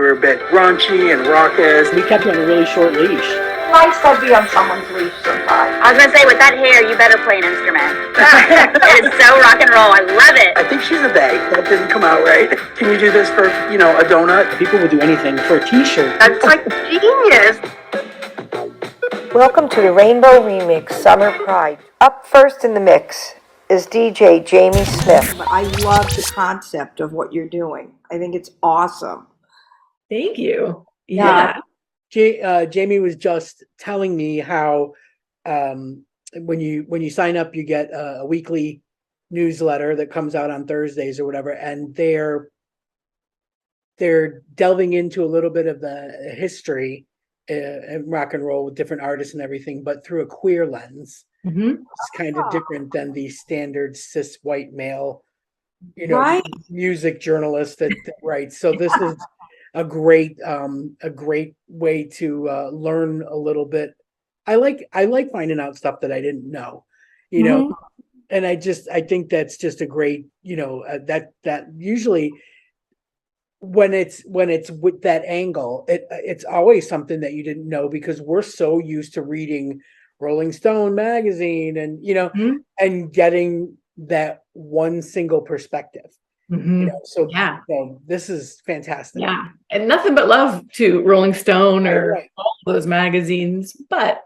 were a bit raunchy and raucous. We kept you on a really short leash. Nice to be on someone's leash sometimes. I was gonna say, with that hair, you better play an instrument. It is so rock and roll. I love it. I think she's a they. That didn't come out right. Can you do this for, a donut? People would do anything for a t-shirt. That's like genius. Welcome to the Rainbow Remix Summer Pride. Up first in the mix is DJ Jami Smith. I love the concept of what you're doing. I think it's awesome. Thank you. Yeah. Jami was just telling me how when you sign up, you get a weekly newsletter that comes out on Thursdays or whatever, and they're delving into a little bit of the history in rock and roll with different artists and everything, but through a queer lens. Mm-hmm. It's kind of different than the standard cis white male, Right. music journalist that writes. So this is a great way to learn a little bit. I like finding out stuff that I didn't know, and I think that's just a great, that usually when it's with that angle, it's always something that you didn't know, because we're so used to reading Rolling Stone magazine and and getting that one single perspective. Mm-hmm. So this is fantastic. Yeah, and nothing but love to Rolling Stone or Right. all of those magazines. But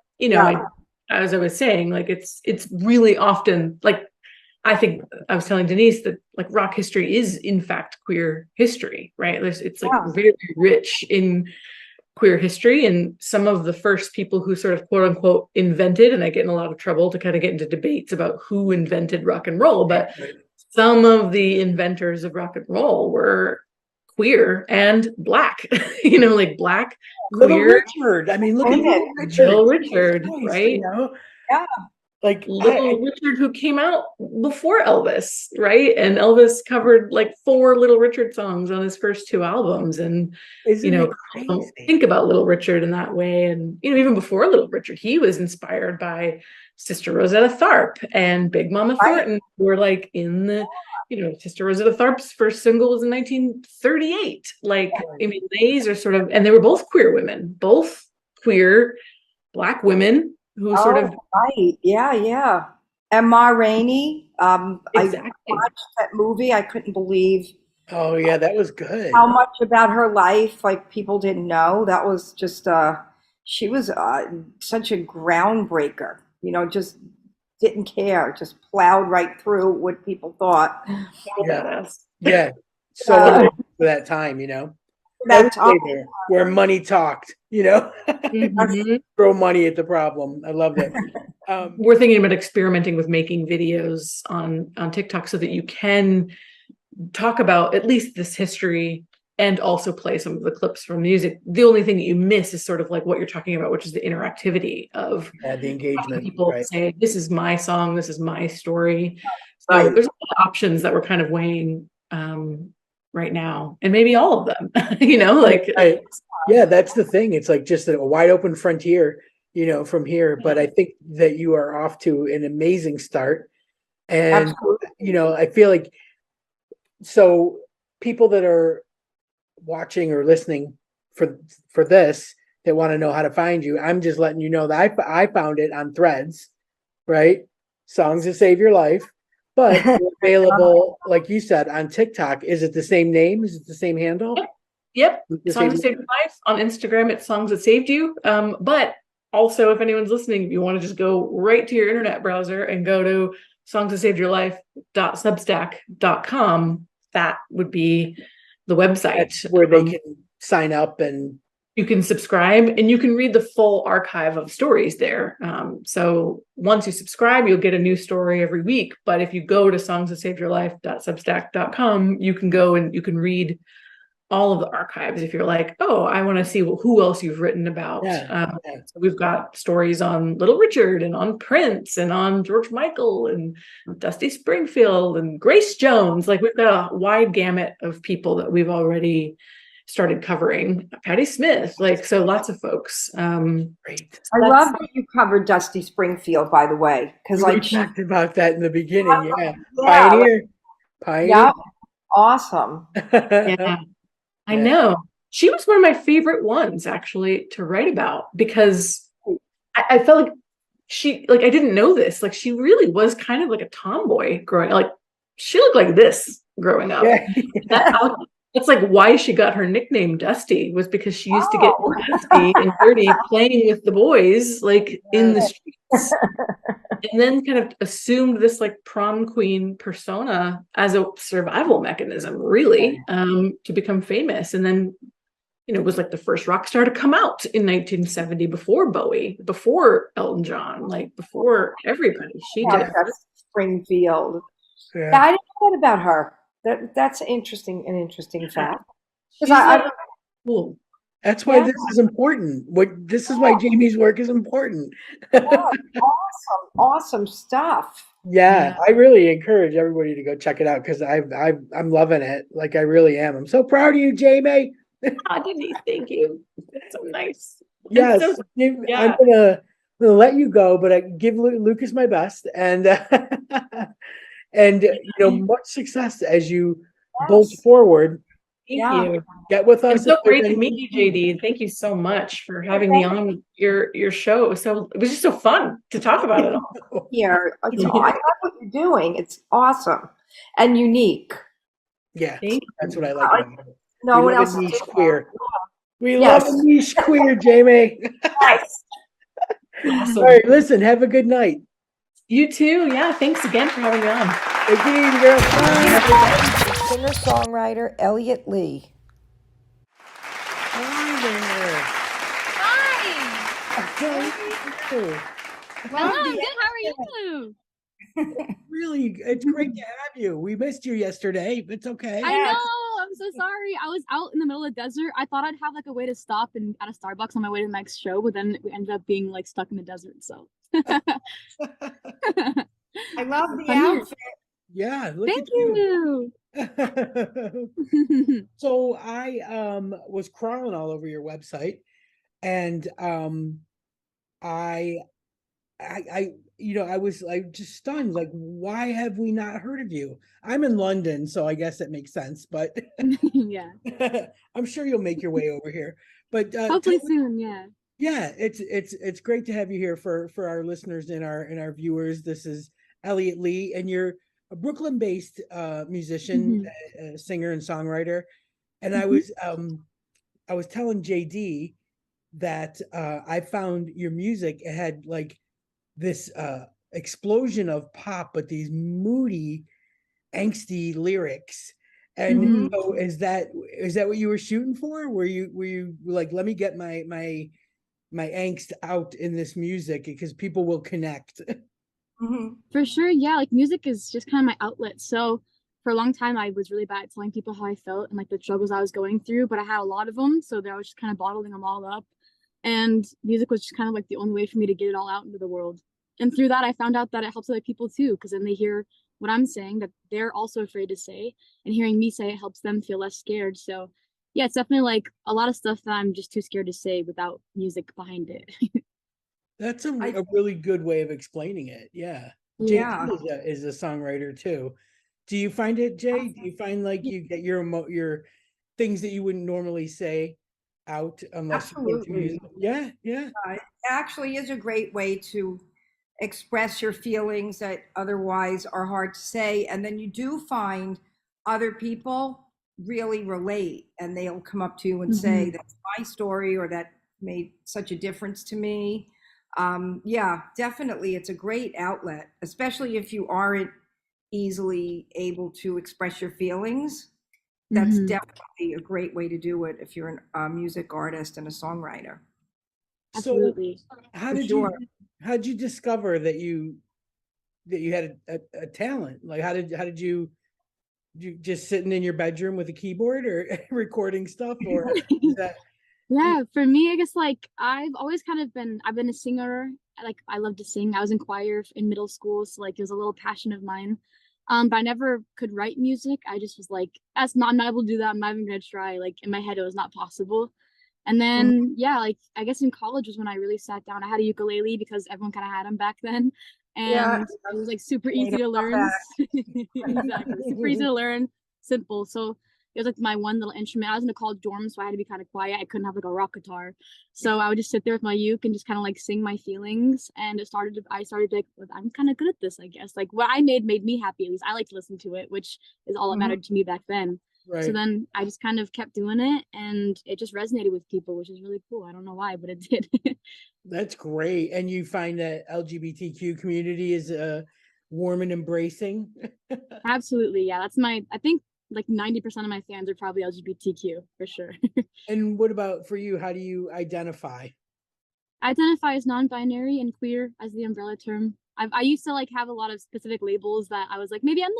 as I was saying, like it's really often, like, I think I was telling Denise that, like, rock history is in fact queer history, right? It's like very rich in queer history, and some of the first people who sort of quote unquote invented, and I get in a lot of trouble to kind of get into debates about who invented rock and roll, but some of the inventors of rock and roll were queer and black, like black, Little queer. Richard. I mean, look at Little Richard, right? Yeah. Like Little Richard, who came out before Elvis, right? And Elvis covered like 4 Little Richard songs on his first 2 albums. And, don't think about Little Richard in that way. And, even before Little Richard, he was inspired by Sister Rosetta Tharpe and Big Mama Thornton, who were like in the, Sister Rosetta Tharpe's first single was in 1938. Like, these are sort of, and they were both queer women, both queer Black women who sort of. Right. Yeah. And Ma Rainey. Exactly. I watched that movie. I couldn't believe. Oh yeah, that was good. How much about her life, like, people didn't know. That was just, she was such a groundbreaker, just didn't care, just plowed right through what people thought. Yeah. So for that time, That time. where money talked, Mm-hmm. throw money at the problem. I love that. We're thinking about experimenting with making videos on TikTok so that you can talk about at least this history and also play some of the clips from music. The only thing that you miss is sort of like what you're talking about, which is the interactivity of the engagement. People say, this is my song, this is my story. So there's a lot of options that we're kind of weighing right now, and maybe all of them, Yeah, that's the thing. It's like just a wide open frontier, from here. But I think that you are off to an amazing start. And, I feel like, so people that are watching or listening for this, that want to know how to find you, I'm just letting you know that I found it on Threads, right? Songs that Save Your Life. But you're available, like you said, on TikTok. Is it the same name? Is it the same handle? Yep. Songs That Saved Your Life. On Instagram, it's Songs That Saved You. But also, if anyone's listening, if you want to just go right to your internet browser and go to songsthatsavedyourlife.substack.com, that would be the website. That's where they can sign up, and you can subscribe, and you can read the full archive of stories there. So once you subscribe, you'll get a new story every week. But if you go to songsthatsavedyourlife.substack.com, you can go and you can read all of the archives if you're like, oh, I want to see who else you've written about. So we've got stories on Little Richard and on Prince and on George Michael and Dusty Springfield and Grace Jones. Like, we've got a wide gamut of people that we've already started covering. Patti Smith, so lots of folks. Great. I love that you covered Dusty Springfield, by the way, because we talked about that in the beginning. Yeah. Pioneer. Yeah. Awesome. Yeah. I know. she was one of my favorite ones actually to write about because I felt like I didn't know this. Like she really was kind of like a tomboy growing like she looked like this growing up. Yeah. That's like why she got her nickname Dusty was because she used to get Oh. dusty and dirty playing with the boys like in the streets. And then kind of assumed this like prom queen persona as a survival mechanism, really, to become famous. And then, was like the first rock star to come out in 1970 before Bowie, before Elton John, like before everybody. She did. That's Springfield. Yeah. Yeah, I didn't know that about her. That's interesting, an interesting fact. She's Because cool. That's why this is important. This is why Jami's work is important. awesome stuff. Yeah, I really encourage everybody to go check it out because I'm loving it. Like I really am. I'm so proud of you, Jami. Denise, thank you. That's so nice. Yes, So, I'm gonna let you go, but I give Lucas my best and and much success as you bolt forward. Thank you. Get with us. It's so great to meet you, JD. Thank you so much for having me on your show. So it was just so fun to talk about it all. Here, I love what you're doing. It's awesome and unique. Yeah, Thank that's what I like about it. No one love else a is niche doing queer. that. We love a niche queer, Jami. Yes. Awesome. All right, listen, have a good night. You too. Yeah, thanks again for having me on. Take it easy, girl. Bye. Singer-songwriter Elliot Lee. Hi there. Hi. How are you? Well, I'm good. How are you? Really, it's great to have you. We missed you yesterday. It's okay. I know. I'm so sorry. I was out in the middle of the desert. I thought I'd have like a way to stop and at a Starbucks on my way to the next show, but then we ended up being like stuck in the desert. So I love the I'm here. outfit. Yeah, look Thank at you. you. So I was crawling all over your website and I I was like just stunned, like, why have we not heard of you? I'm in London, so I guess that makes sense, but Yeah. I'm sure you'll make your way over here. But Hopefully soon. Yeah. yeah, it's great to have you here for our listeners and our viewers. This is Elliot Lee, and you're a Brooklyn-based musician, singer, and songwriter. And I was telling JD that I found your music. It had like this explosion of pop, but these moody, angsty lyrics. And so is that what you were shooting for? Were you like, let me get my angst out in this music because people will connect? For sure. Yeah. Like music is just kind of my outlet. So for a long time, I was really bad at telling people how I felt and like the struggles I was going through, but I had a lot of them. So I was just kind of bottling them all up. And music was just kind of like the only way for me to get it all out into the world. And through that, I found out that it helps other people too, because then they hear what I'm saying that they're also afraid to say, and hearing me say it helps them feel less scared. So yeah, it's definitely like a lot of stuff that I'm just too scared to say without music behind it. That's a really good way of explaining it. Yeah. Yeah. JD is a songwriter too. Do you find it, Jay? Do you find like you get your things that you wouldn't normally say out unless you go through music? Yeah. It actually is a great way to express your feelings that otherwise are hard to say. And then you do find other people really relate and they'll come up to you and say, that's my story, or that made such a difference to me. Yeah, definitely. It's a great outlet, especially if you aren't easily able to express your feelings. That's definitely a great way to do it if you're a music artist and a songwriter. Absolutely. So how did you discover that you had a talent? Like how did you just sitting in your bedroom with a keyboard or recording stuff, or is that? Yeah, for me, I guess like I've been a singer. Like I love to sing. I was in choir in middle school, so like it was a little passion of mine. But I never could write music. I just was like, I'm not able to do that. I'm not even gonna try. Like in my head, it was not possible. And then yeah, like I guess in college was when I really sat down. I had a ukulele because everyone kind of had them back then, and it was like super easy to learn. Exactly, super easy to learn, simple. So it was like my one little instrument. I was in a college dorm, so I had to be kind of quiet. I couldn't have like a rock guitar. So I would just sit there with my uke and just kind of like sing my feelings. And I started to like, well, I'm kind of good at this, I guess. Like what I made me happy. At least I like to listen to it, which is all that mattered to me back then. Right. So then I just kind of kept doing it, and it just resonated with people, which is really cool. I don't know why, but it did. That's great. And you find that LGBTQ community is warm and embracing? Absolutely. Yeah. I think like 90% of my fans are probably LGBTQ for sure. And what about for you? How do you identify? I identify as non-binary and queer as the umbrella term. I used to like have a lot of specific labels that I was like, maybe I'm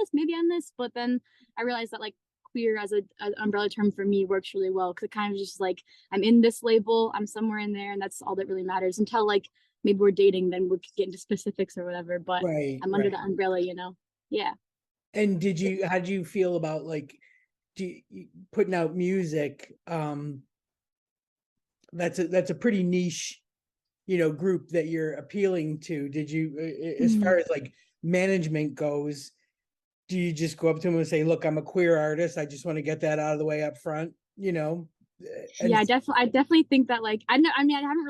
this, but then I realized that like queer as an umbrella term for me works really well, because it kind of just like, I'm in this label, I'm somewhere in there, and that's all that really matters. Until like maybe we're dating, then we could get into specifics or whatever, but I'm under the umbrella, Yeah. And how did you feel about like putting out music? That's a pretty niche, group that you're appealing to. Did you, as far as like management goes, do you just go up to them and say, look, I'm a queer artist, I just want to get that out of the way up front, Yeah, I definitely think that like I never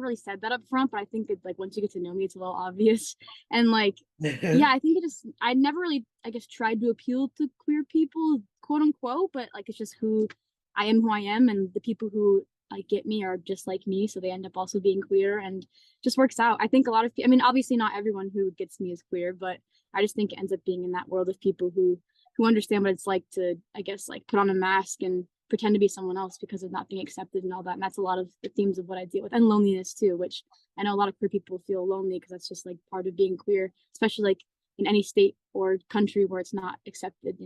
really said that up front, but I think it's like once you get to know me, it's a little obvious. And like yeah, I think I never really, I guess, tried to appeal to queer people, quote unquote, but like it's just who I am, and the people who like get me are just like me, so they end up also being queer, and just works out. I think a lot of I mean, obviously not everyone who gets me is queer, but I just think it ends up being in that world of people who understand what it's like to, I guess, like put on a mask and pretend to be someone else because of not being accepted and all that. And that's a lot of the themes of what I deal with, and loneliness too, which I know a lot of queer people feel lonely because that's just like part of being queer, especially like in any state or country where it's not accepted,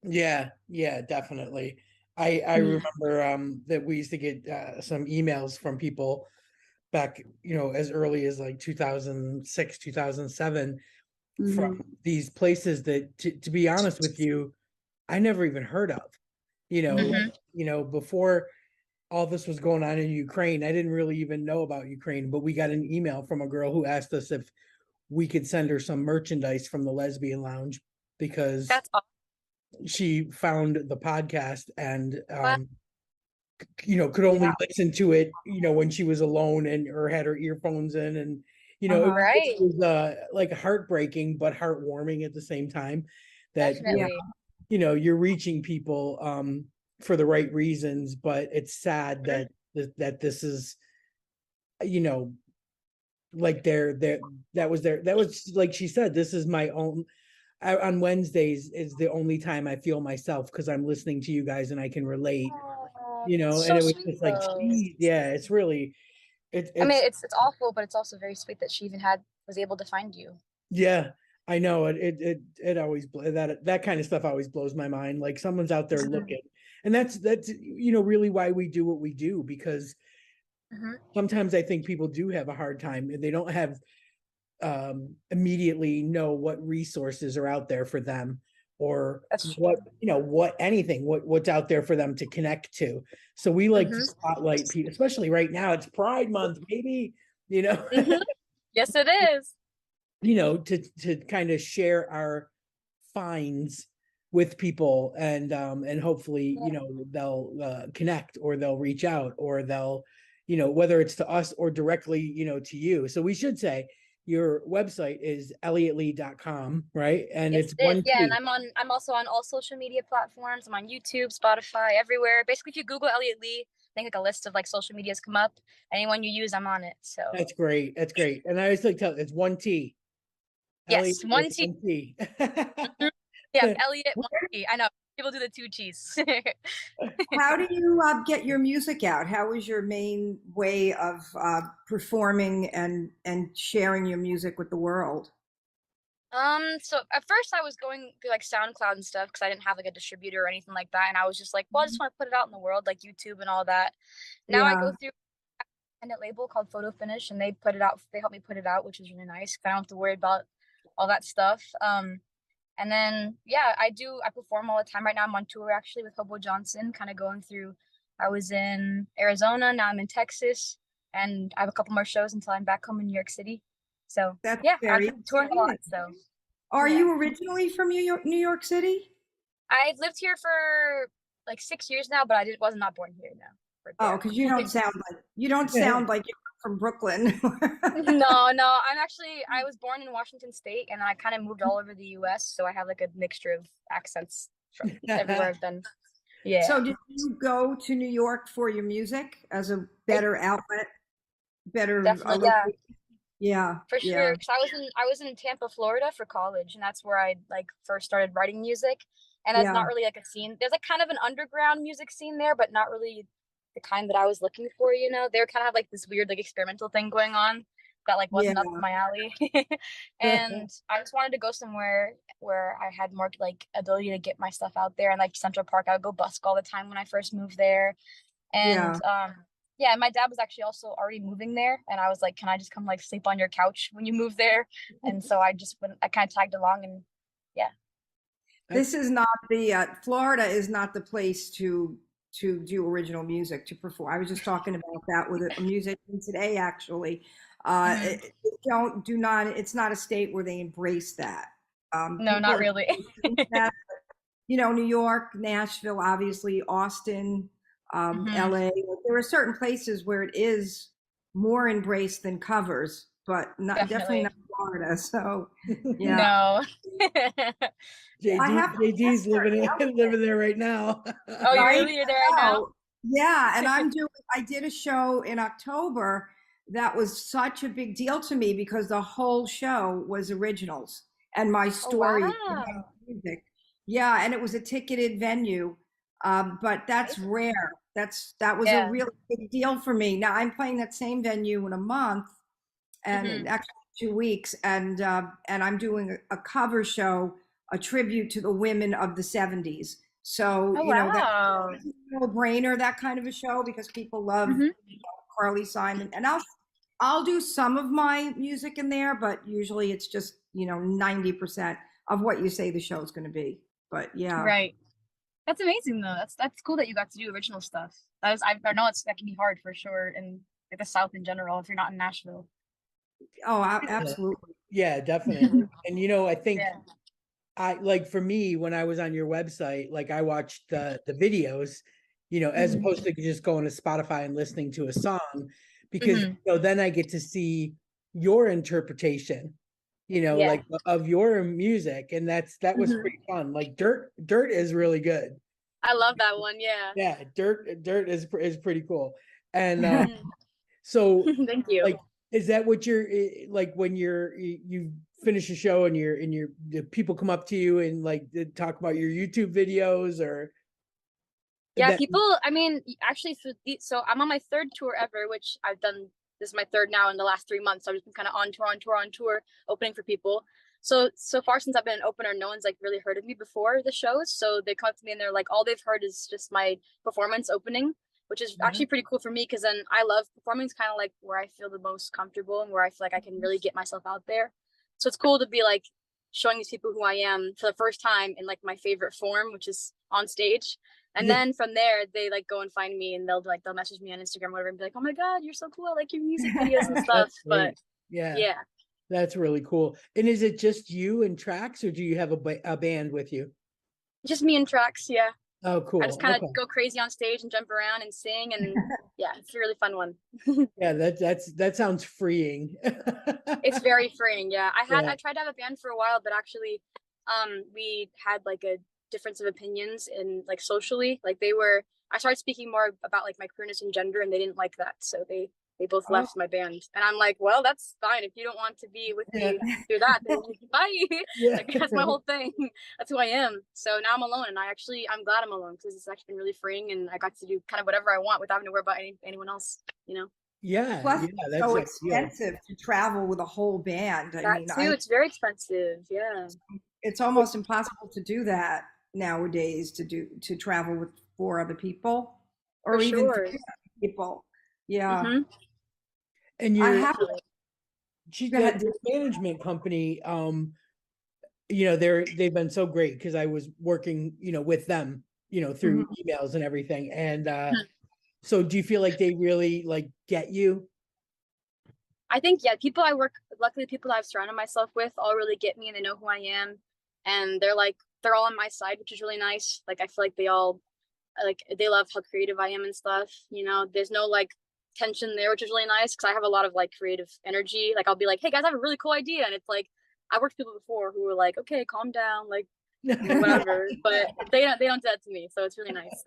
Yeah, definitely. I remember that we used to get some emails from people back, as early as like 2006, 2007 from these places that, to be honest with you, I never even heard of. Before all this was going on in Ukraine, I didn't really even know about Ukraine, but we got an email from a girl who asked us if we could send her some merchandise from the Lesbian Lounge, because That's awesome. she found the podcast and could only listen to it when she was alone or had her earphones in, and it was like heartbreaking but heartwarming at the same time that Definitely. you're reaching people for the right reasons, but it's sad that this is like that was like she said, this is my own. On Wednesdays is the only time I feel myself, because I'm listening to you guys and I can relate, and it was just like, geez, yeah, it's really, I mean, it's awful, but it's also very sweet that she even was able to find you. Yeah, I know it always that kind of stuff always blows my mind. Like someone's out there looking, and that's really why we do what we do, because sometimes I think people do have a hard time and they don't have immediately know what resources are out there for them, or what's out there for them to connect to. So we like to spotlight people, especially right now. It's Pride Month, maybe, Yes, it is. To kind of share our finds with people, and hopefully, they'll connect, or they'll reach out, or they'll, whether it's to us or directly, to you. So we should say your website is elliottlee.com, right? And Yes, it's one and I'm also on all social media platforms. I'm on YouTube, Spotify, everywhere. Basically, if you Google Elliot Lee, I think like a list of like social medias come up. Anyone you use, I'm on it. So that's great. And I always like tell it's one T. Yes, Elliot, one T. One T. Yeah, Elliot, one T. I know people do the two T's. How do you get your music out? How is your main way of performing and sharing your music with the world? So at first I was going through like SoundCloud and stuff because I didn't have like a distributor or anything like that, and I was just like, well, I just want to put it out in the world, like YouTube and all that. Now I go through an independent label called Photo Finish, and they help me put it out, which is really nice. I don't have to worry about all that stuff. And then I perform all the time. Right now I'm on tour actually with Hobo Johnson, kind of going through. I was in Arizona, now I'm in Texas, and I have a couple more shows until I'm back home in New York City. So That's I've been touring a lot. So are you originally from New York City? I've lived here for like 6 years now, but I was not born here now. Oh, because you don't sound like you're from Brooklyn. No, no. I was born in Washington State, and I kind of moved all over the U.S., so I have like a mixture of accents from everywhere I've been. Yeah. So did you go to New York for your music as a better outlet? Definitely, yeah. Yeah. For sure, because I was in Tampa, Florida for college, and that's where I like first started writing music. And that's not really like a scene. There's like kind of an underground music scene there, but not really the kind that I was looking for. You know, they were kind of like this weird like experimental thing going on that like wasn't up my alley. And I just wanted to go somewhere where I had more like ability to get my stuff out there. And like Central Park, I would go busk all the time when I first moved there. And yeah, my dad was actually also already moving there, and I was like, "Can I just come like sleep on your couch when you move there?" And so I kind of tagged along, and yeah. This is not the Florida is not the place to do original music, to perform. I was just talking about that with a musician today, actually. It's not a state where they embrace that. No, not really. That, New York, Nashville, obviously, Austin, LA. There are certain places where it is more embraced than covers, but definitely not Florida. So, yeah. No. JD's living there right now. Oh, you really? You're there right now? Yeah, and I did a show in October that was such a big deal to me because the whole show was originals and my story. Music. Yeah, and it was a ticketed venue, but that's rare. That was a really big deal for me. Now I'm playing that same venue in a month, and actually 2 weeks, and I'm doing a cover show, a tribute to the women of the 70s. So that's a no-brainer, that kind of a show, because people love Carly Simon, and I'll do some of my music in there, but usually it's just 90% of what you say the show is going to be. But yeah, right. That's amazing though. That's cool that you got to do original stuff. I know that can be hard for sure in like the South in general if you're not in Nashville. Oh, absolutely. Yeah, definitely. And I think I like, for me, when I was on your website, like I watched the videos, as opposed to just going to Spotify and listening to a song, because then I get to see your interpretation, like of your music, and that was pretty fun. Like Dirt is really good. I love that one. Yeah. Yeah, Dirt is pretty cool. And so thank you. Like, is that what you're like when you finish a show and the people come up to you and like talk about your YouTube videos, or? Yeah, people, I mean, actually, so I'm on my third tour ever, which I've done. This is my third now in the last 3 months. I've just been kind of on tour, opening for people. So far since I've been an opener, no one's like really heard of me before the shows. So they come up to me and they're like, all they've heard is just my performance opening, which is actually pretty cool for me, because then I love performing. It's kind of like where I feel the most comfortable and where I feel like I can really get myself out there. So it's cool to be like showing these people who I am for the first time in like my favorite form, which is on stage. And then from there, they like go and find me, and they'll message me on Instagram or whatever and be like, "Oh my God, you're so cool! I like your music videos and stuff." But yeah, that's really cool. And is it just you and tracks, or do you have a band with you? Just me and tracks. Yeah. Oh, cool. I just kind of go crazy on stage and jump around and sing, and yeah, it's a really fun one. Yeah, that sounds freeing. It's very freeing. Yeah, I tried to have a band for a while, but actually, we had like a difference of opinions in like socially. Like I started speaking more about like my queerness and gender, and they didn't like that, so they both left my band. And I'm like, well, that's fine. If you don't want to be with me through that, then bye. Like, that's my whole thing. That's who I am. So now I'm alone, and I'm glad I'm alone, because it's actually been really freeing, and I got to do kind of whatever I want without having to worry about anyone else, Yeah. Plus, it's so expensive to travel with a whole band. It's very expensive. Yeah. It's almost impossible to do that nowadays, to travel with 4 other people, or even 3 other people. Yeah. And the management company, they've been so great, because I was working, with them, through emails and everything. And so do you feel like they really like get you? I think, luckily people I've surrounded myself with all really get me, and they know who I am, and they're all on my side, which is really nice. Like, I feel like they all like they love how creative I am and stuff. You know, there's no like tension there, which is really nice because I have a lot of like creative energy. Like I'll be like, hey guys, I have a really cool idea, and it's like I worked with people before who were like, okay, calm down, like whatever. But they don't do that to me, so it's really nice.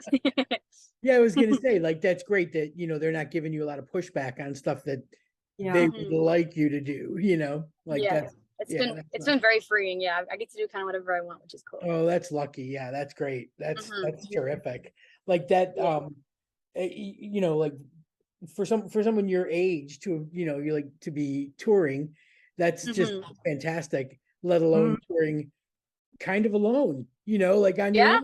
Yeah, I was gonna say, like, that's great that, they're not giving you a lot of pushback on stuff that they would like you to do, like Yeah. that's, It's yeah, been that's it's nice. been very freeing. Yeah, I get to do kind of whatever I want, which is cool. Oh, that's lucky. Yeah, that's great. That's terrific. Like that, Yeah. like for someone your age to, you like to be touring, that's just fantastic, let alone touring kind of alone, like on your Yeah.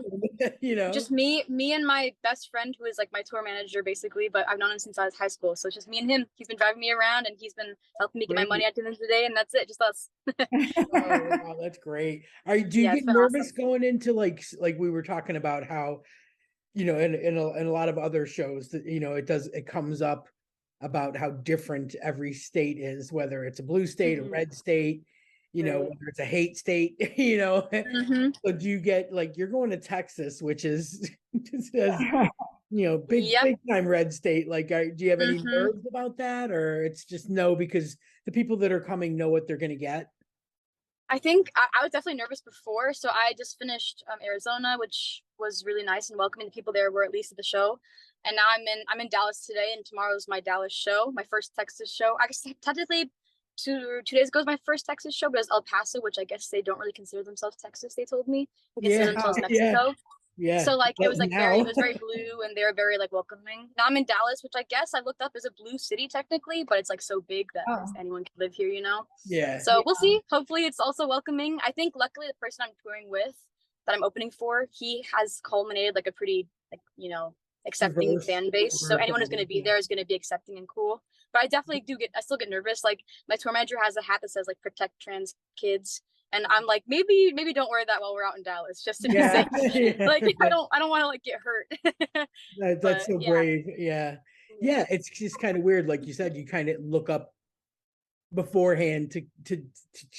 own, Just me and my best friend, who is like my tour manager basically, but I've known him since I was high school. So it's just me and him. He's been driving me around and he's been helping me get my Great. money at the end of the day, and that's it, just us. Oh, wow, that's great. Do you Yeah, get it's been nervous awesome. going into like we were talking about how, in a lot of other shows that, it comes up about how different every state is, whether it's a blue state, a red state, Right. whether it's a hate state, So do you get like, you're going to Texas, which is just as, big Yep. big time red state. Like, do you have any nerves about that, or it's just no because the people that are coming know what they're going to get? I think I was definitely nervous before. So I just finished Arizona, which was really nice and welcoming. The people there were at least at the show. And now I'm in Dallas today, and tomorrow's my Dallas show, my first Texas show. I guess technically 2 days ago was my first Texas show, but it was El Paso, which I guess they don't really consider themselves Texas, they told me. They consider themselves Mexico. Yeah. So like it was like now. it was very blue, and they were very like welcoming. Now I'm in Dallas, which I guess I looked up as a blue city technically, but it's like so big that anyone can live here, Yeah. So we'll see. Hopefully it's also welcoming. I think luckily the person I'm touring with, that I'm opening for, he has culminated like a pretty like, accepting Diverse- fan base. So anyone who's going to be yeah. there is going to be accepting and cool. But I definitely I still get nervous. Like my tour manager has a hat that says like protect trans kids. And I'm like, maybe don't wear that while we're out in Dallas, just to be safe. Like I don't want to like get hurt. That's so brave. Yeah. Yeah. It's just kind of weird. Like you said, you kind of look up beforehand to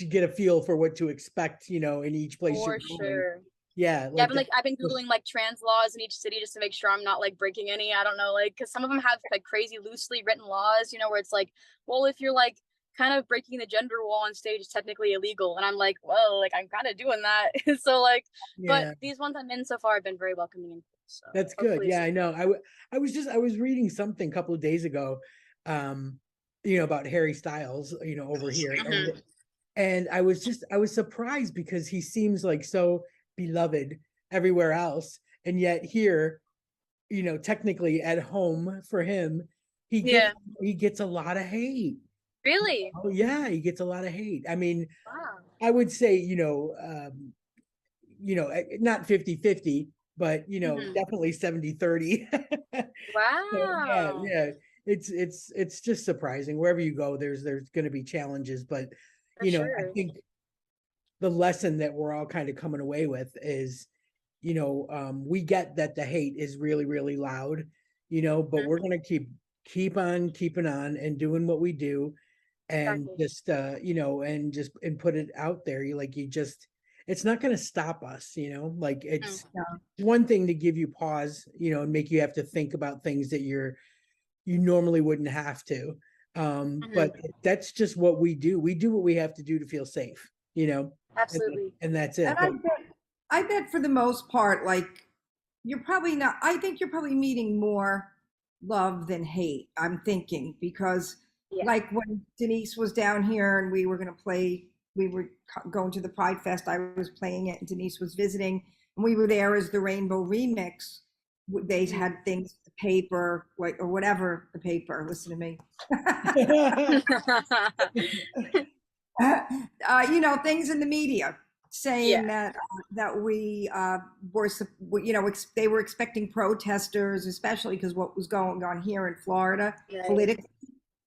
get a feel for what to expect, in each place For you're going. sure. Yeah. Yeah, I've been Googling like trans laws in each city just to make sure I'm not like breaking any. I don't know, like, because some of them have like crazy loosely written laws, where it's like, well, if you're like kind of breaking the gender wall on stage, it's technically illegal. And I'm like, well, like I'm kind of doing that. So like, but these ones I'm in so far have been very welcoming and cool. So that's good. Yeah, I know. I was reading something a couple of days ago, about Harry Styles, over here, and I was surprised because he seems like so beloved everywhere else, and yet here, technically at home for him, he gets a lot of hate. Really? Oh yeah, he gets a lot of hate. I mean, wow. I would say, not 50-50, but definitely 70-30. Wow. So, yeah. It's just surprising. Wherever you go, there's going to be challenges, but I think the lesson that we're all kind of coming away with is, we get that the hate is really, really loud, but we're going to keep on keeping on and doing what we do, and just and put it out there. It's not going to stop us, like it's one thing to give you pause, and make you have to think about things that you normally wouldn't have to. But that's just what we do. We do what we have to do to feel safe, Absolutely. and that's it. And I bet for the most part, like you're probably not, I think you're probably meeting more love than hate, I'm thinking, because like when Denise was down here and we were going to the Pride Fest, I was playing it and Denise was visiting, and we were there as the Rainbow Remix. They had things, the paper, like, or whatever, the paper, listen to me. Things in the media saying that we were, they were expecting protesters, especially because what was going on here in Florida politically.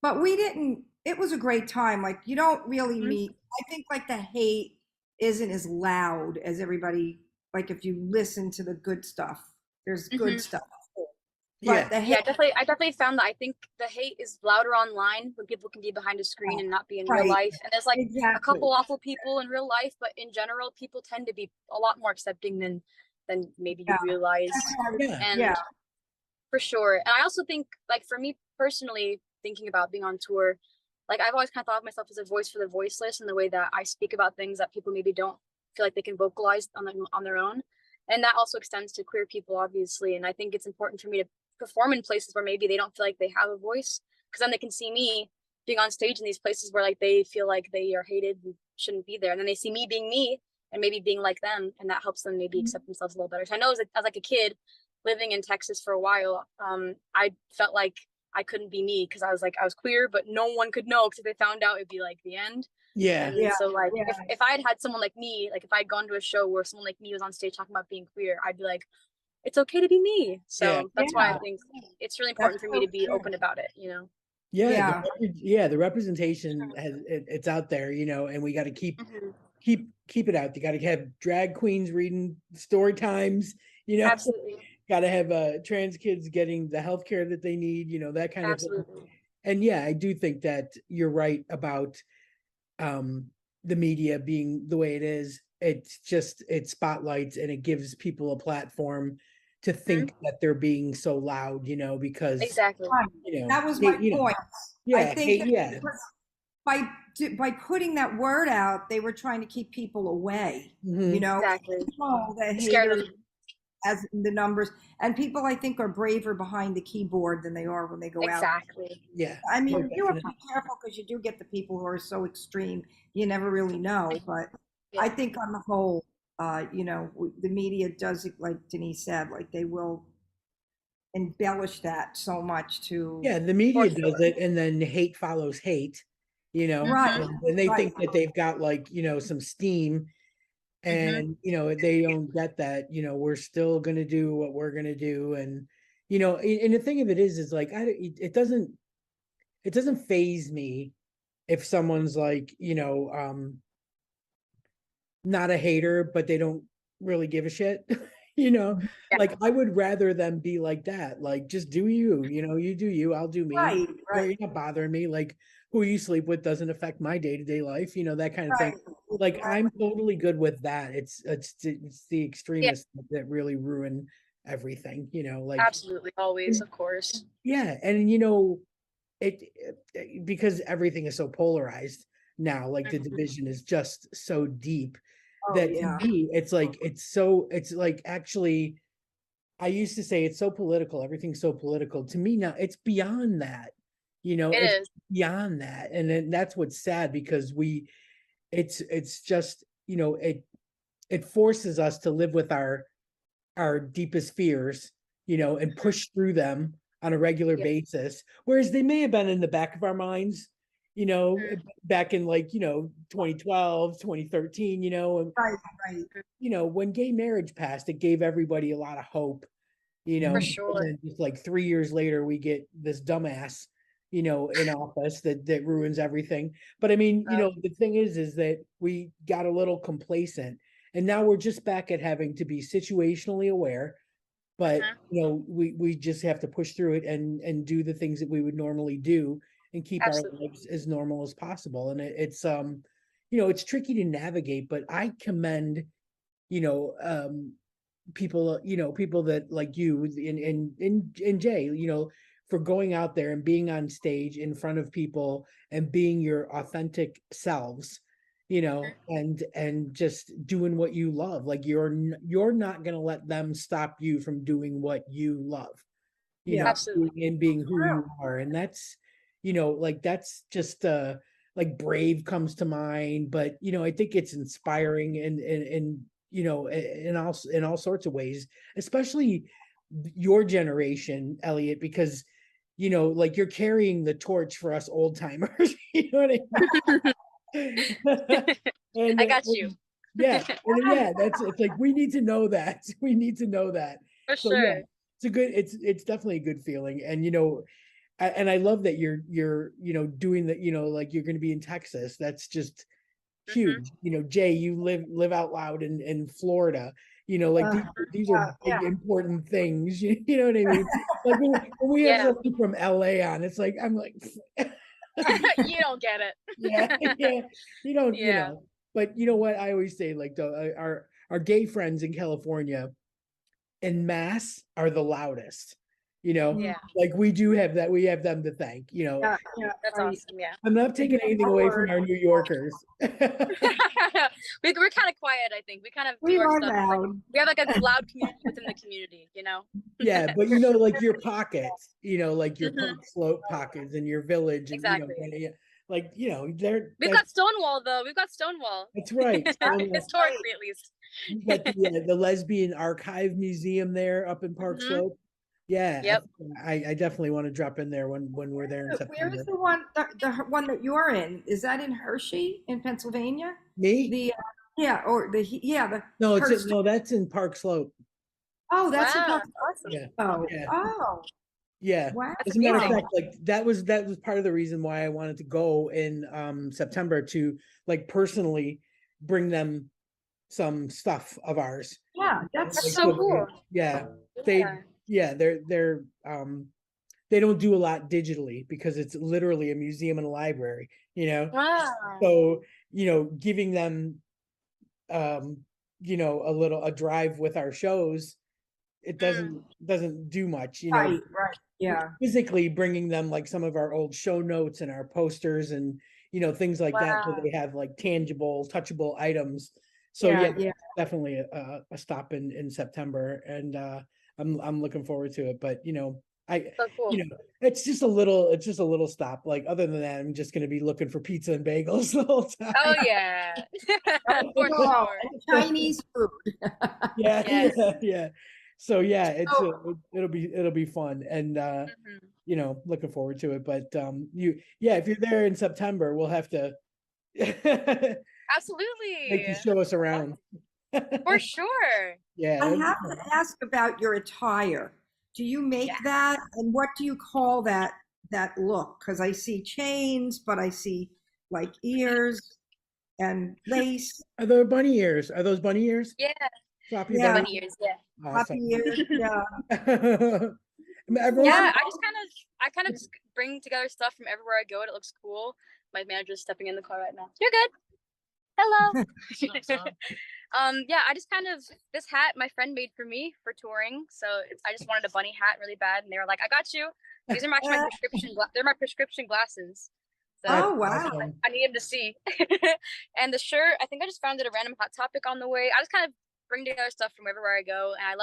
But we didn't. It was a great time. Like, you don't really meet. I think like the hate isn't as loud as everybody. Like if you listen to the good stuff, there's good stuff. But the hate, I definitely found that I think the hate is louder online when people can be behind a screen and not be in real life. And there's like a couple awful people in real life, but in general, people tend to be a lot more accepting than than maybe you realize. And Yeah. for sure. And I also think, like, for me personally, thinking about being on tour, like, I've always kind of thought of myself as a voice for the voiceless in the way that I speak about things that people maybe don't feel like they can vocalize on their own. And that also extends to queer people, obviously. And I think it's important for me to perform in places where maybe they don't feel like they have a voice, because then they can see me being on stage in these places where, like, they feel like they are hated and shouldn't be there. And then they see me being me and maybe being like them, and that helps them maybe accept themselves a little better. So I know as like a kid living in Texas for a while, I felt like I couldn't be me because I was queer, but no one could know, because if they found out, it'd be like the end. Yeah. And so, like, if I had someone like me, like if I'd gone to a show where someone like me was on stage talking about being queer, I'd be like, it's okay to be me. So that's why I think it's really important for me to be open about it, you know? Yeah. The representation it's out there, you know, and we got to keep it out. You got to have drag queens reading story times, you know. Absolutely. Got to have trans kids getting the healthcare that they need, you know, that kind of thing. And yeah, I do think that you're right about the media being the way it is. It's just, it spotlights and it gives people a platform to think that they're being so loud, you know, because you know, that was my point. Yeah, I think by putting that word out, they were trying to keep people away. You know, control the haters as the numbers, and people I think are braver behind the keyboard than they are when they go out. Yeah, I mean, you have to be careful because you do get the people who are so extreme. You never really know, but I think on the whole, you know, the media does it, like Denise said, like they will embellish that so much to. Yeah, the media does it, and then hate follows hate, you know, and they think that they've got, like, you know, some steam, and you know, they don't get that, you know, we're still gonna do what we're gonna do. And you know, and the thing of it is like, it doesn't faze me if someone's like, you know, not a hater, but they don't really give a shit. You know, like I would rather them be like that. Like, just do you, you know, you do you, I'll do me. You're not bothering me. Like, who you sleep with doesn't affect my day-to-day life, you know, that kind of thing. Like, I'm totally good with that. It's the extremists that really ruin everything, you know, like absolutely, always, of course. Yeah, and you know, it because everything is so polarized now, like the division is just so deep that to me it's like actually, I used to say it's so political, everything's so political. To me now it's beyond that, you know. It's beyond that, and then that's what's sad, because it's just, you know, it forces us to live with our deepest fears, you know, and push through them on a regular basis, whereas they may have been in the back of our minds, you know, back in, like, you know, 2012, 2013, you know, and you know, when gay marriage passed, it gave everybody a lot of hope, you know. And then just like 3 years later, we get this dumbass, you know, in office that ruins everything. But I mean, you know, the thing is that we got a little complacent, and now we're just back at having to be situationally aware. But you know, we just have to push through it and do the things that we would normally do and keep our lives as normal as possible. And it's you know, it's tricky to navigate, but I commend, you know, people, you know, people that like you and Jay, you know, for going out there and being on stage in front of people and being your authentic selves, you know, and just doing what you love. Like, you're not going to let them stop you from doing what you love, you know, and being who you are. And that's, you know, like, that's just like Brave comes to mind, but you know, I think it's inspiring and you know, in all sorts of ways, especially your generation, Elliot, because you know, like, you're carrying the torch for us old timers. You know what I mean? And I got you. Yeah, it's like, we need to know that. We need to know that. For So, sure. yeah, it's definitely a good feeling. And you know, and I love that you're you know, doing that, you know, like, you're going to be in Texas. That's just huge. You know, Jay, you live out loud in Florida, you know, like these are big, important things. You know what I mean? Like, when we have something from LA on, it's like, I'm like, you don't get it. yeah, you don't, you know. But you know what I always say, like, our gay friends in California, en masse are the loudest. Yeah. Like we do have that. We have them to thank. Yeah, That's right. awesome. Yeah. I'm not taking anything away from our New Yorkers. We're kind of quiet, I think. We kind of We do our are stuff. Like, loud. we have like a loud community within the community, Yeah, but like your pockets, like your Mhm. Park Slope pockets and your village, and Exactly. like We've got Stonewall though. We've got Stonewall. that's right. Historically, at least. You got the Lesbian Archive Museum there up in Park Mhm. Slope. Yeah, Yep. I definitely want to drop in there when we're there in Where September. is the one that you're in? Is that in Hershey in Pennsylvania? Me? The No, Hearst- that's in Park Slope. Oh, that's in Wow. Pennsylvania. Yeah. Oh, Yeah. oh, Yeah. wow. As a matter of amazing. fact, like that was part of the reason why I wanted to go in September to like personally bring them some stuff of ours. Yeah, That's Like, so cool. Yeah. Yeah. They're they don't do a lot digitally because it's literally a museum and a library, Wow. So, giving them a drive with our shows, it doesn't do much, Right. Yeah. physically bringing them like some of our old show notes and our posters and things like that, so Wow. they have like tangible, touchable items. So Yeah. definitely a stop in September, and I'm looking forward to it. But So cool. it's just a little stop. Like other than that, I'm just going to be looking for pizza and bagels the whole time. Oh yeah. For Oh, sure. and Chinese food. Yeah, Yes. yeah. So yeah, it'll be fun, and Mhm. looking forward to it. But if you're there in September, we'll have to Absolutely. make you show us around. For sure. Yeah, I that'd be have fun. to ask about your attire. Do you make Yeah. that, and what do you call that look? Because I see chains, but I see like ears and lace. Are there bunny ears? Are those bunny ears? Yeah. Floppy Yeah. bunny. Bunny ears. Yeah. Awesome. Puppy ears. Yeah. Everyone- Yeah. I kind of just bring together stuff from everywhere I go, and it looks cool. My manager's stepping in the car right now. You're good. Hello. Yeah, I just this hat my friend made for me for touring. So I just wanted a bunny hat really bad, and they were like, "I got you. These are actually my prescription. They're my prescription glasses." So Oh, wow. Awesome. I need him to see. And the shirt, I think I just found it at a random Hot Topic on the way. I just kind of bring together stuff from everywhere I go, and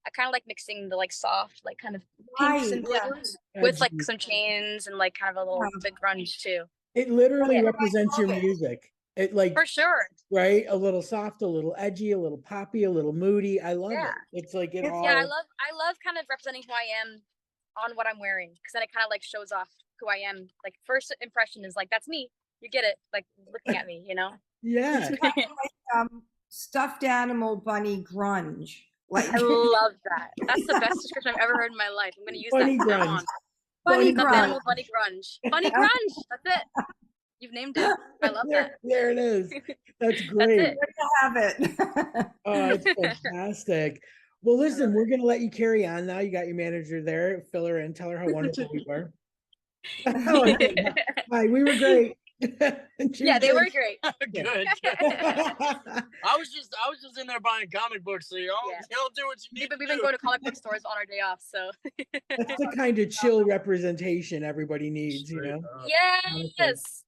I kind of like mixing the like soft, like kind of pinks and Right, yeah. blues with like That's- some chains and like kind of a little bit grunge too. It literally Yeah. represents your music. It like For sure. right, a little soft, a little edgy, a little poppy, a little moody. I love Yeah. it. It's like it It's- all. Yeah, I love kind of representing who I am on what I'm wearing, because then it kind of like shows off who I am. Like first impression is like, that's me. You get it, like looking at me, Yeah. It's kind of like stuffed animal bunny grunge. Like I love that. That's the best description I've ever heard in my life. I'm gonna use Bunny that from now grunge. on. bunny Stuffed grunge. animal bunny grunge. Bunny grunge. That's it. You've named it. I love that. There it is. That's That's great. it. Have it. Oh, it's fantastic. Well, listen, we're gonna let you carry on now. You got your manager there. Fill her in. Tell her how wonderful we were. Hi, we were great. Yeah, they were great. Good. I was just in there buying comic books, so y'all do what you need We've been going to comic book stores on our day off, so. That's the kind of chill representation everybody needs, Yes.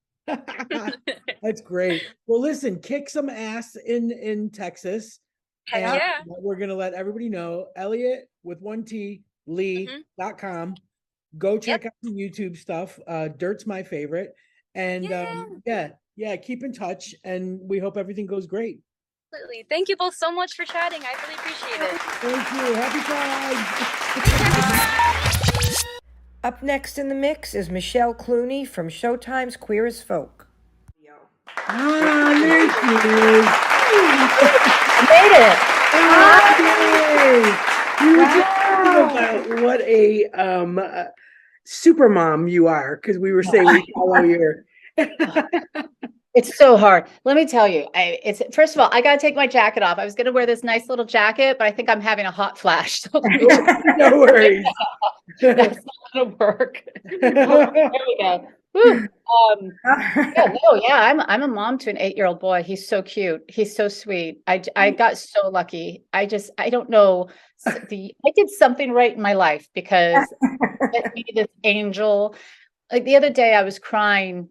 That's great. Well, listen, kick some ass in Texas. Heck And yeah. we're gonna let everybody know. Elliot with 1T Lee.com. Go check out the YouTube stuff. Dirt's my favorite. And keep in touch, and we hope everything goes great. Absolutely. Thank you both so much for chatting. I really appreciate it. Thank you. Happy Pride. Up next in the mix is Michelle Clunie from Showtime's Queer as Folk. Ah, there she is. I made it. We were just talking about what a super mom you are, because we were saying we follow your. It's so hard. Let me tell you, it's first of all, I got to take my jacket off. I was going to wear this nice little jacket, but I think I'm having a hot flash. So No worries. that's not going to work. There we go. Woo. I'm a mom to an 8-year-old boy. He's so cute. He's so sweet. I got so lucky. I don't know. I did something right in my life because me this angel. Like the other day I was crying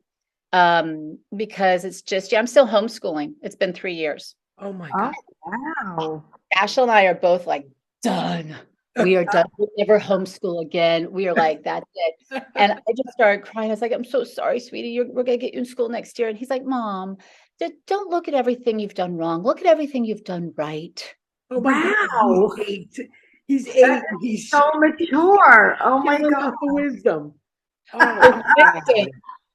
because it's just, I'm still homeschooling. It's been 3 years. Oh my God. Wow. Ashley and I are both like, done. We are done. We'll never homeschool again. We are like, that's it. And I just started crying. I was like, I'm so sorry, sweetie. We're going to get you in school next year. And he's like, Mom, don't look at everything you've done wrong. Look at everything you've done right. Oh my Wow. God. He's 8. He's so mature. Oh my God. The wisdom. Oh,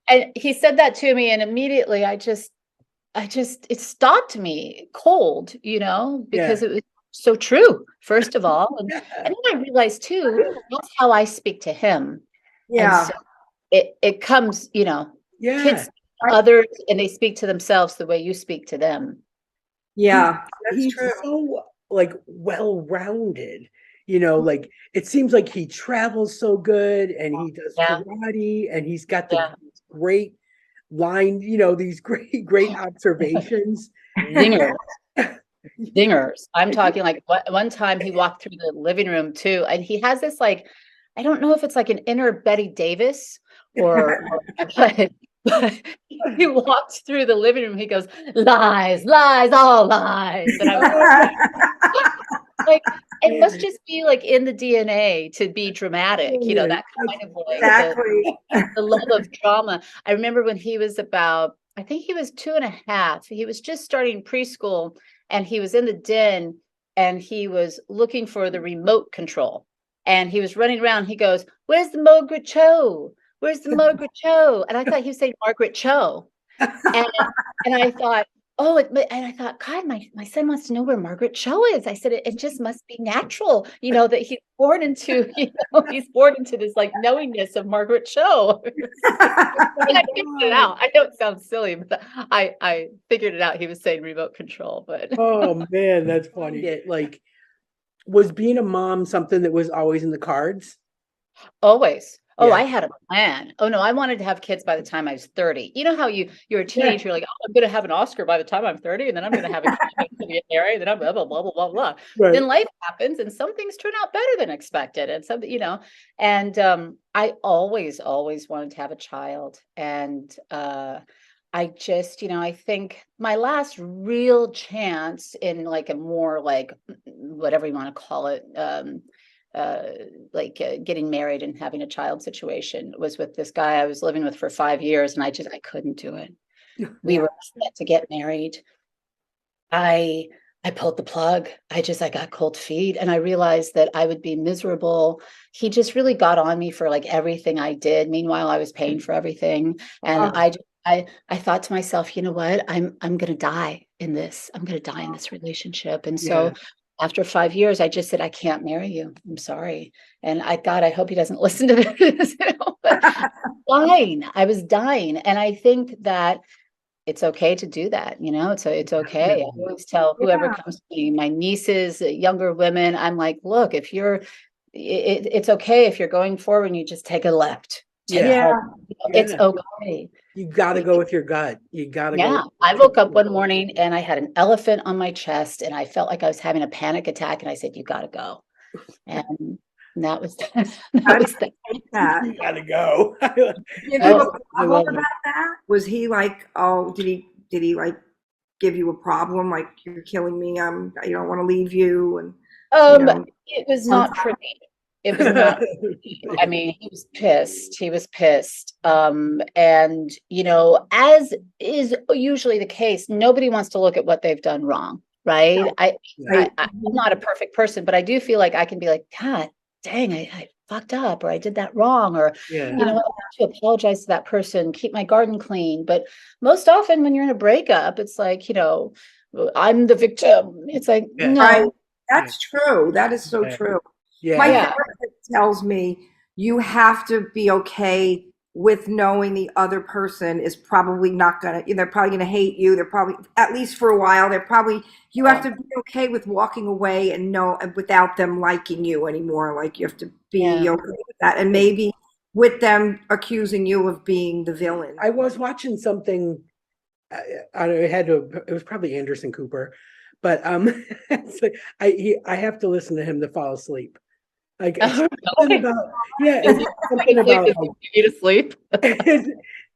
and he said that to me, and immediately it stopped me cold, because it was so true, first of all. And then I realized too, that's how I speak to him. Yeah. And so it comes, kids, others, and they speak to themselves the way you speak to them. Yeah, that's he's true. So like well-rounded, like it seems like he travels so good and he does karate and he's got the great line, these great observations. Zingers. I'm talking like one time he walked through the living room too, and he has this like, I don't know if it's like an inner Betty Davis or but he walked through the living room. He goes, lies, all lies. And I was like, it must just be like in the DNA to be dramatic, that kind of like the love of drama. I remember when he was I think he was 2.5. He was just starting preschool and he was in the den and he was looking for the remote control and he was running around. He goes, where's the Margaret Cho? Where's the Margaret Cho? And I thought he was saying Margaret Cho. And I thought, and I thought, God, my son wants to know where Margaret Cho is. I said, it just must be natural, that he's born into, this like knowingness of Margaret Cho. And I figured it out. I know it sounds silly, but I figured it out. He was saying remote control, but oh man, that's funny. Like, was being a mom something that was always in the cards? Always. Oh, I had a plan. Oh no, I wanted to have kids by the time I was 30. You know how you're a teenager, you're like, oh, I'm going to have an Oscar by the time I'm 30, and then I'm going to have a kid to get married, then I'm blah, blah, blah, blah, blah, blah. Right. Then life happens and some things turn out better than expected. And something, and I always wanted to have a child. And I just, I think my last real chance in like a more like, whatever you want to call it, getting married and having a child situation was with this guy I was living with for 5 years, and I couldn't do it. We were set to get married. I pulled the plug. I got cold feet, and I realized that I would be miserable. He just really got on me for like everything I did. Meanwhile, I was paying for everything, and I thought to myself, you know what? I'm going to die in this. I'm going to die in this relationship, and so. After 5 years, I just said, I can't marry you. I'm sorry. And I hope he doesn't listen to this. But I was dying. And I think that it's okay to do that. It's okay. I always tell whoever comes to me, my nieces, younger women, I'm like, look, if it's okay if you're going forward and you just take a left. It's okay. You got to go with your gut. You got to go. I woke up one morning and I had an elephant on my chest and I felt like I was having a panic attack and I said, you got to go. And that was that. You got to go. Did you have a problem about that? Was he like, did he like give you a problem? Like, you're killing me. I don't want to leave you. And it was not for me. It was not, I mean, he was pissed. And, as is usually the case, nobody wants to look at what they've done wrong. Right. I'm not a perfect person, but I do feel like I can be like, God dang, I fucked up, or I did that wrong, or, I have to apologize to that person, keep my garden clean. But most often when you're in a breakup, it's like, I'm the victim. It's like, no. That's true. That is so true. My therapist tells me you have to be okay with knowing the other person is probably not gonna, they're probably gonna hate you. They're probably, at least for a while, you have to be okay with walking away and without them liking you anymore. Like, you have to be okay with that. And maybe with them accusing you of being the villain. I was watching something. It was probably Anderson Cooper, but it's like, I have to listen to him to fall asleep. Like it's something about it's something about you to sleep.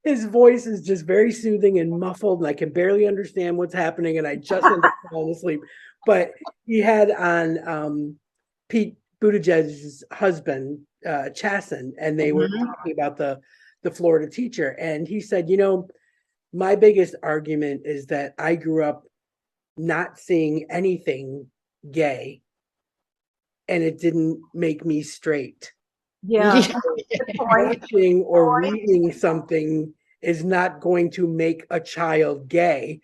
his voice is just very soothing and muffled, and I can barely understand what's happening, and I just end up falling asleep. But he had on Pete Buttigieg's husband, Chasten, and they were talking about the Florida teacher, and he said, my biggest argument is that I grew up not seeing anything gay, and it didn't make me straight. Yeah. Watching or reading something is not going to make a child gay.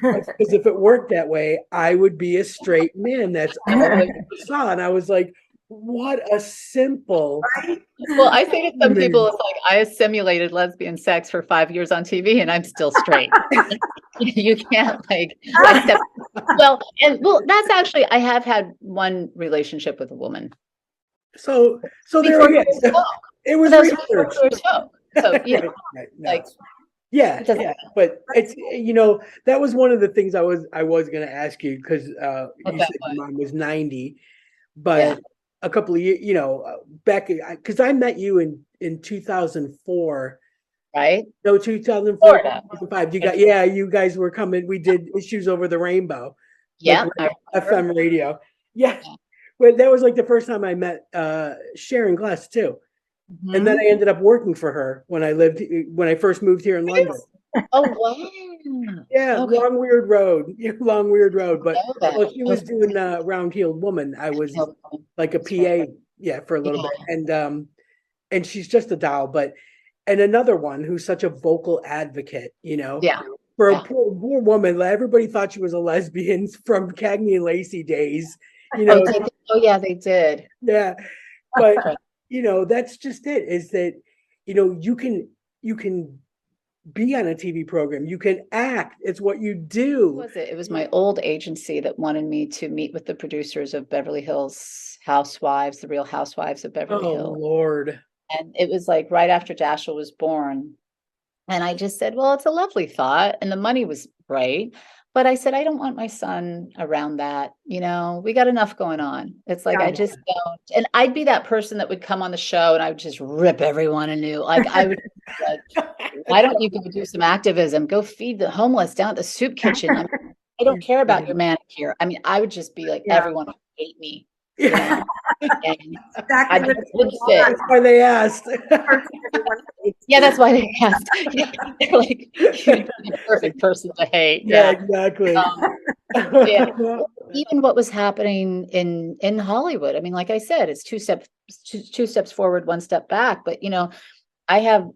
Because if it worked that way, I would be a straight man. That's all I saw. And I was like, what a simple. Well, I say to some people, it's like, I simulated lesbian sex for 5 years on TV and I'm still straight. You can't well, that's actually, I have had one relationship with a woman. So there it is. It was research. So, Yeah, but it's that was one of the things I was going to ask you, because you said your mom was 90, but a couple of years, back, because I met you in 2004, right? No, 2004, 2005. You guys were coming. We did Issues Over the Rainbow. Yeah, FM radio. Yeah, but that was like the first time I met Sharon Glass too. And then I ended up working for her when I first moved here in London. Oh, wow. Yeah, long weird road. But while she was doing Round Heeled Woman, I was like a PA, for a little bit. And she's just a doll. And another one who's such a vocal advocate, for a poor woman. Everybody thought she was a lesbian from Cagney and Lacey days. They did. Yeah, but. That's just it, is that, you can be on a TV program, you can act, it's what you do. It was my old agency that wanted me to meet with the producers of Beverly Hills Housewives, the Real Housewives of Beverly Hills. Oh, Lord. And it was like right after Dashiell was born. And I just said, well, it's a lovely thought. And the money was great. But I said, I don't want my son around that. We got enough going on. It's like, I just don't. And I'd be that person that would come on the show and I would just rip everyone anew. Like, I would why don't you go do some activism? Go feed the homeless down at the soup kitchen. I don't care about your manicure. I mean, I would just be like, everyone would hate me. Exactly. That's why they asked. That's why they asked. They're like, you're the perfect person to hate. Yeah, exactly. Even what was happening in Hollywood. I mean, like I said, it's two steps forward, one step back. But I have,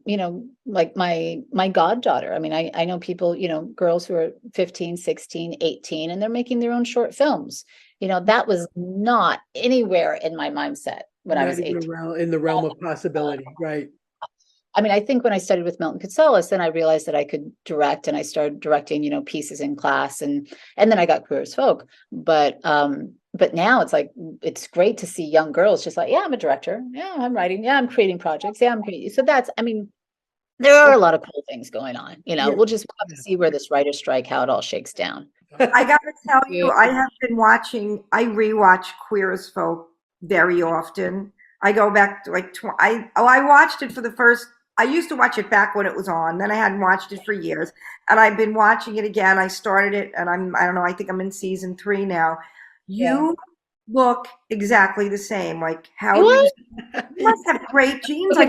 like my goddaughter. I mean, I know people, girls who are 15, 16, 18, and they're making their own short films. That was not anywhere in my mindset when I was 18. In the realm of possibility, right? I mean, I think when I studied with Milton Katselas, then I realized that I could direct, and I started directing, pieces in class, and then I got Queer as Folk. But now it's like, it's great to see young girls just like, I'm a director. Yeah, I'm writing. Yeah, I'm creating projects. Yeah, I'm creating. So there are a lot of cool things going on. We'll just have to see where this writer's strike, how it all shakes down. I got to tell you, I rewatch Queer as Folk very often. I go back to I watched it for the first, I used to watch it back when it was on, then I hadn't watched it for years, and I've been watching it again. I started it, and I don't know, I think I'm in season 3 now. You look exactly the same. Like, how you must have great genes. Like,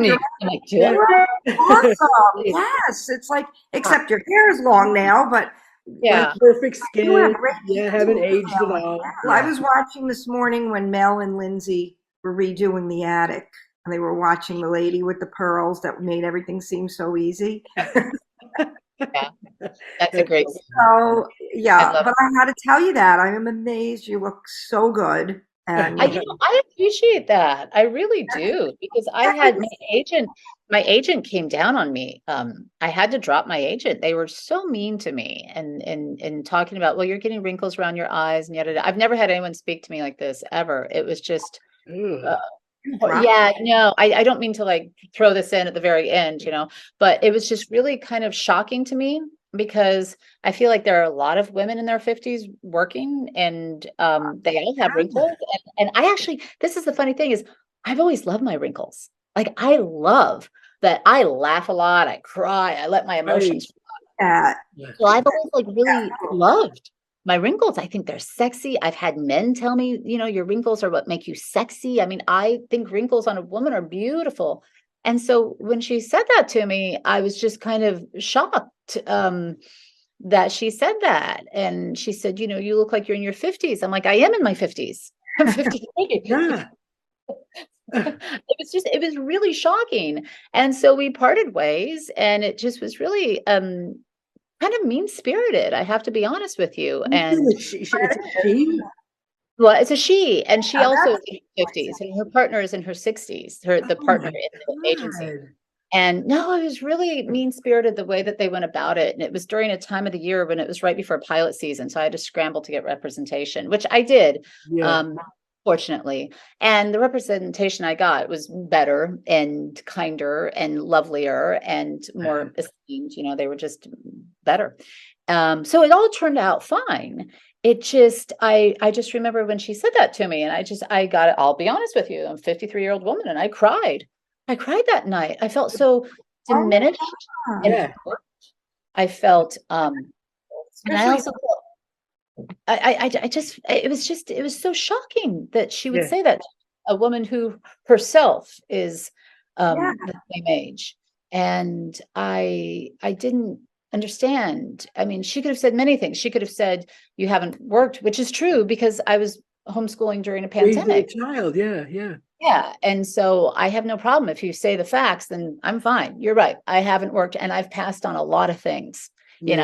you're awesome. Yes, it's like, except your hair is long now, but perfect skin. Haven't aged at all. I was watching this morning when Mel and Lindsay were redoing the attic, and they were watching the lady with the pearls that made everything seem so easy. That's a great. So but I had to tell you that I am amazed. You look so good, and I appreciate that. I really do, because I had my agent came down on me. I had to drop my agent. They were so mean to me, and talking about, well, you're getting wrinkles around your eyes, and yada. I've never had anyone speak to me like this ever. It was just Yeah, no, I don't mean to like throw this in at the very end, but it was just really kind of shocking to me because I feel like there are a lot of women in their 50s working and they all have wrinkles. And I actually, this is the funny thing is I've always loved my wrinkles. Like I love that I laugh a lot, I cry, I let my emotions. So I've always like really loved my wrinkles. I think they're sexy. I've had men tell me, your wrinkles are what make you sexy. I mean, I think wrinkles on a woman are beautiful. And so when she said that to me, I was just kind of shocked that she said that. And she said, you look like you're in your 50s. I'm like, I am in my 50s. I'm 53. Yeah. It was really shocking. And so we parted ways and it just was really kind of mean-spirited, I have to be honest with you. And it's a she? Well, it's a she, and she also is in her 50s, and her partner is in her 60s, the partner in the agency. And no, it was really mean-spirited the way that they went about it. And it was during a time of the year when it was right before pilot season. So I had to scramble to get representation, which I did. Fortunately. And the representation I got was better and kinder and lovelier and more esteemed. They were just better. So it all turned out fine. It just, I just remember when she said that to me and I got it. I'll be honest with you. I'm a 53-year-old woman and I cried. I cried that night. I felt so diminished. And I felt, and I also felt, it was so shocking that she would say that, a woman who herself is the same age. And I didn't understand. I mean, she could have said many things. She could have said, you haven't worked, which is true because I was homeschooling during a pandemic. Raising a child, yeah. Yeah. And so I have no problem. If you say the facts, then I'm fine. You're right. I haven't worked and I've passed on a lot of things. And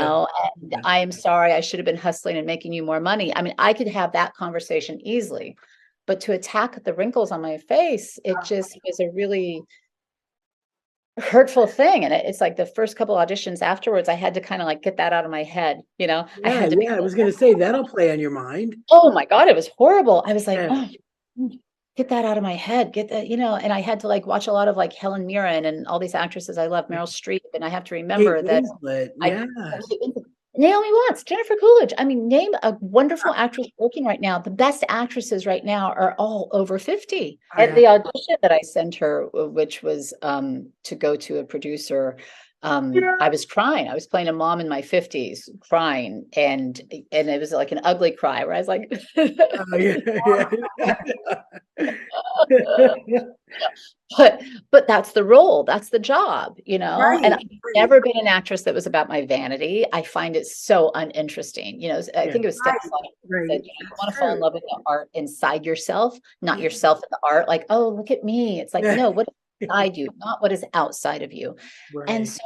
I am sorry, I should have been hustling and making you more money. I mean, I could have that conversation easily, but to attack the wrinkles on my face, it just was a really hurtful thing. And it's like the first couple auditions afterwards, I had to kind of like get that out of my head. I had to I was going to say that'll play on your mind. Oh my God, it was horrible. I was like, get that out of my head, get that, and I had to like watch a lot of like Helen Mirren and all these actresses. I love Meryl Streep. And I have to remember that Naomi Watts, Jennifer Coolidge. I mean, name a wonderful actress working right now. The best actresses right now are all over 50. At the audition that I sent her, which was to go to a producer, I was crying. I was playing a mom in my 50s crying. And it was like an ugly cry where I was like, but that's the role. That's the job, and I've never been an actress that was about my vanity. I find it so uninteresting. I think it was Steph said, you want to fall in love with the art inside yourself, not yourself in the art. Like, oh, look at me. It's like, no, what is inside you, not what is outside of you. And so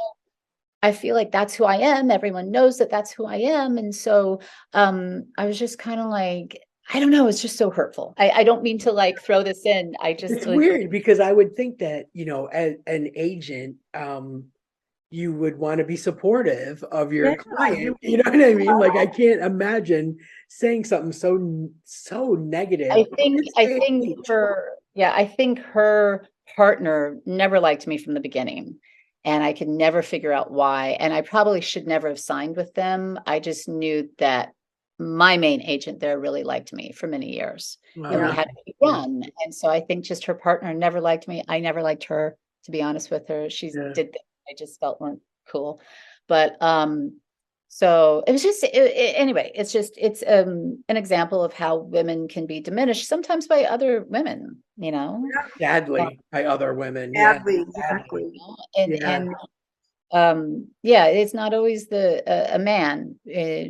I feel like that's who I am. Everyone knows that that's who I am. And so I was just kind of like, I don't know. It's just so hurtful. I don't mean to like throw this in. It's weird because I would think that, as an agent, you would want to be supportive of your client. You know what I mean? Like, I can't imagine saying something so negative. I think her partner never liked me from the beginning. And I could never figure out why. And I probably should never have signed with them. I just knew that my main agent there really liked me for many years. And we had to run. And so I think just her partner never liked me. I never liked her, to be honest with her. She did things I just felt weren't cool. But so it was just, anyway, it's an example of how women can be diminished, sometimes by other women, Sadly, by other women. Exactly. And it's not always a man.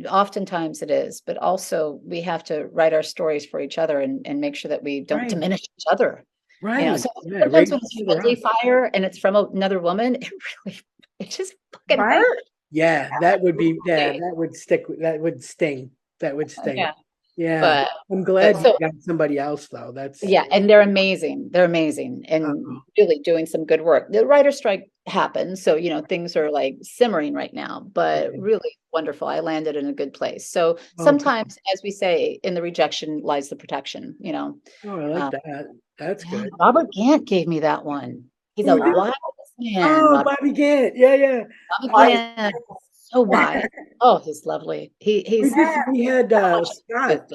Oftentimes it is, but also we have to write our stories for each other and make sure that we don't diminish each other. Right. So sometimes when it's friendly fire and it's from another woman, it just fucking hurts. Yeah, that would stick. That would sting. Yeah. But I'm glad you got somebody else though. And they're amazing. They're amazing and really doing some good work. The writer's strike happened, so things are like simmering right now, but really wonderful. I landed in a good place. So sometimes, as we say, in the rejection lies the protection. Oh, I like that. That's good. Robert Gant gave me that one. He's a Who did? wise man. Oh, Bobby Gant. Yeah. Bobby Gant. So wise. Oh, he's lovely. He's we had Scott.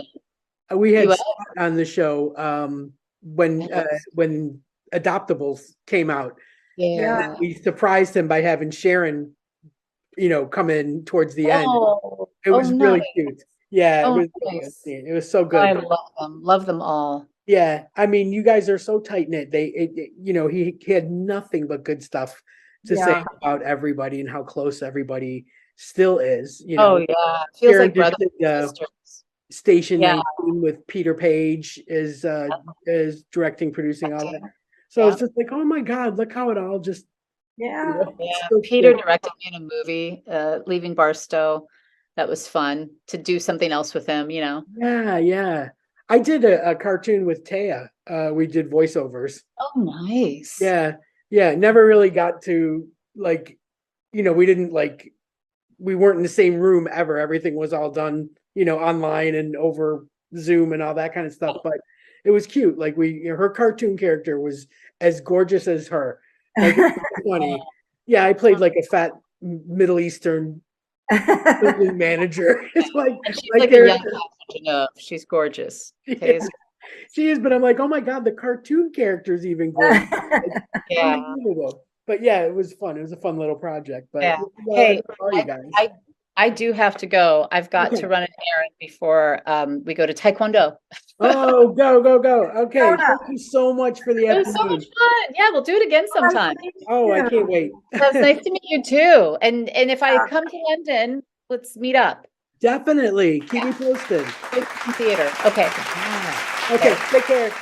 We had Scott on the show when Adoptables came out. Yeah. We surprised him by having Sharon, come in towards the end. It was really cute. Yeah, it was nice. It was so good. I love them. Love them all. Yeah, I mean, you guys are so tight knit. He had nothing but good stuff to say about everybody and how close everybody still is. Oh yeah, feels like brothers and sisters. Station 19 with Peter Page is directing, producing all that. So it's just like, oh my God, look how it all just. Peter directed me in a movie, Leaving Barstow. That was fun to do something else with him. Yeah. I did a cartoon with Taya. We did voiceovers. Oh, nice. Yeah. Never really got to we didn't we weren't in the same room ever. Everything was all done, online and over Zoom and all that kind of stuff. But it was cute. Her cartoon character was as gorgeous as her. It was funny. Yeah, I played a fat Middle Eastern manager. It's and she's like a young Enough. She's gorgeous. Okay. Yeah. She is, but I'm like, oh my God, the cartoon character is even gorgeous. But yeah, it was fun. It was a fun little project. But hey, I do have to go. I've got to run an errand before we go to Taekwondo. Oh, go. Okay. Thank you so much for the episode. It was so much fun. Yeah, we'll do it again sometime. Oh, I can't wait. It's nice to meet you too. And if I come to London, let's meet up. Definitely. Keep me posted. Theater. Okay. Okay. Take care.